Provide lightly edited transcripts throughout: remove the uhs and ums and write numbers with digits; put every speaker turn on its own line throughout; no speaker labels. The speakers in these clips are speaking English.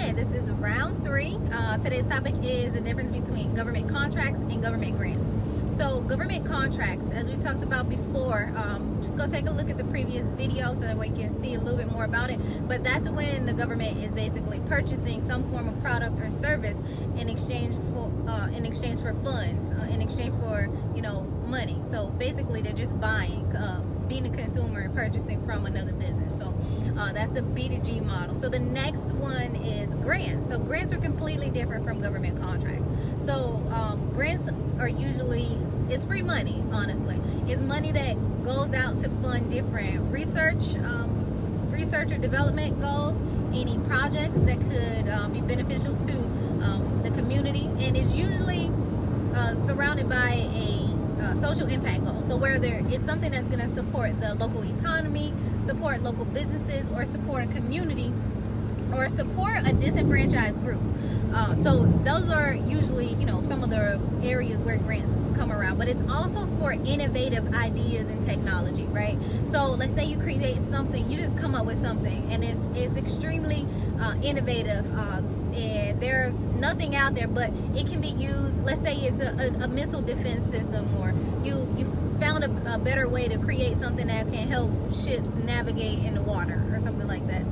again, this is round 3. Today's topic is the difference between government contracts and government grants. So government contracts, as we talked about before, just go take a look at the previous video so that we can see a little bit more about it. But that's when the government is basically purchasing some form of product or service in exchange for funds, in exchange for money. So basically, they're just buying, being a consumer and purchasing from another business. So that's the B2G model. So the next one is grants. So grants are completely different from government contracts. So grants are usually, it's free money, honestly. It's money that goes out to fund different research or development goals, any projects that could be beneficial to the community, and it's usually surrounded by a social impact goal. So whether it's something that's going to support the local economy, support local businesses, or support a community, or support a disenfranchised group. So those are usually, some of the areas where grants come around, but it's also for innovative ideas and technology, right? So let's say you create something, you just come up with something, and it's extremely innovative, and there's nothing out there, but it can be used. Let's say it's a missile defense system, or you found a better way to create something that can help ships navigate in the water or something like that.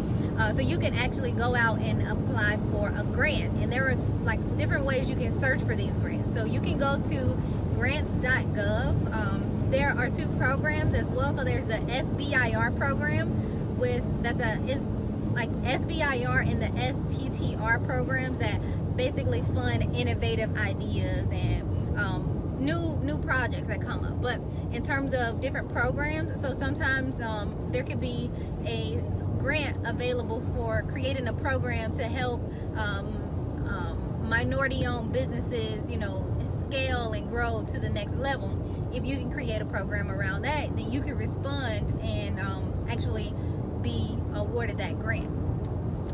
So you can actually go out and apply for a grant, and there are like different ways you can search for these grants. So you can go to grants.gov. There are 2 programs as well. So there's the SBIR program is like SBIR and the STTR programs that basically fund innovative ideas and new projects that come up. But in terms of different programs, so sometimes there could be a grant available for creating a program to help minority-owned businesses, scale and grow to the next level. If you can create a program around that, then you can respond and actually be awarded that grant.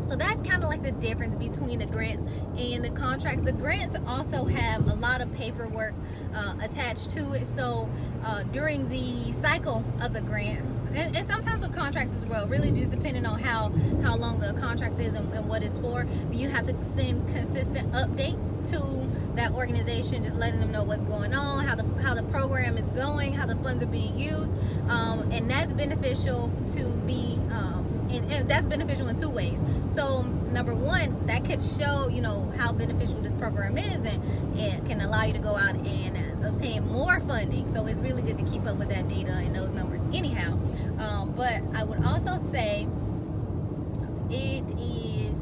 So that's kind of like the difference between the grants and the contracts. The grants also have a lot of paperwork attached to it. So during the cycle of the grant, and sometimes with contracts as well, really just depending on how long the contract is and what it's for, but you have to send consistent updates to that organization, just letting them know what's going on, how the program is going, how the funds are being used, and that's beneficial to be and that's beneficial in 2 ways. So number 1, that could show how beneficial this program is, and it can allow you to go out and obtain more funding. So it's really good to keep up with that data and those numbers anyhow. But I would also say it is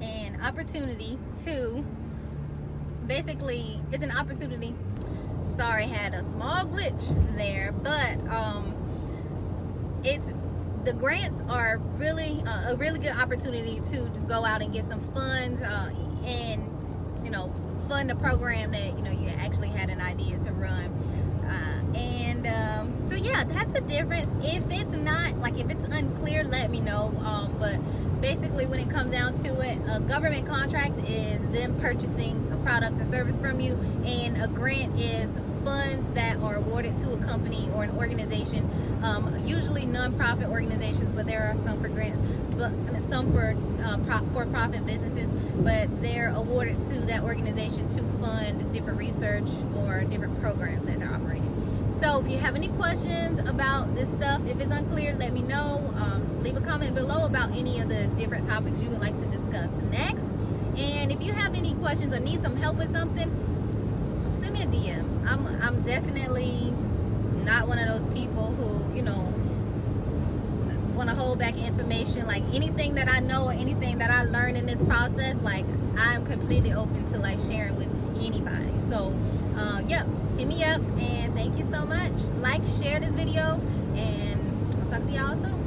an opportunity to basically, it's an opportunity. Sorry, had a small glitch there, but the grants are really a really good opportunity to just go out and get some funds and fund a program that you actually had an idea to run. So yeah, that's the difference. If it's unclear, let me know. But basically, when it comes down to it, a government contract is them purchasing a product or service from you, and a grant is funds that are awarded to a company or an organization, usually non-profit organizations, but there are some for grants, but some for-profit businesses, but they're awarded to that organization to fund different research or different programs that they're operating. So if you have any questions about this stuff, if it's unclear, let me know. Leave a comment below about any of the different topics you would like to discuss next. And if you have any questions or need some help with something, send me a DM. I'm definitely not one of those people who want to hold back information. Like anything that I know or anything that I learned in this process, like I'm completely open to sharing with anybody. So yeah, hit me up, and thank you so much. Share this video, and I'll talk to y'all soon.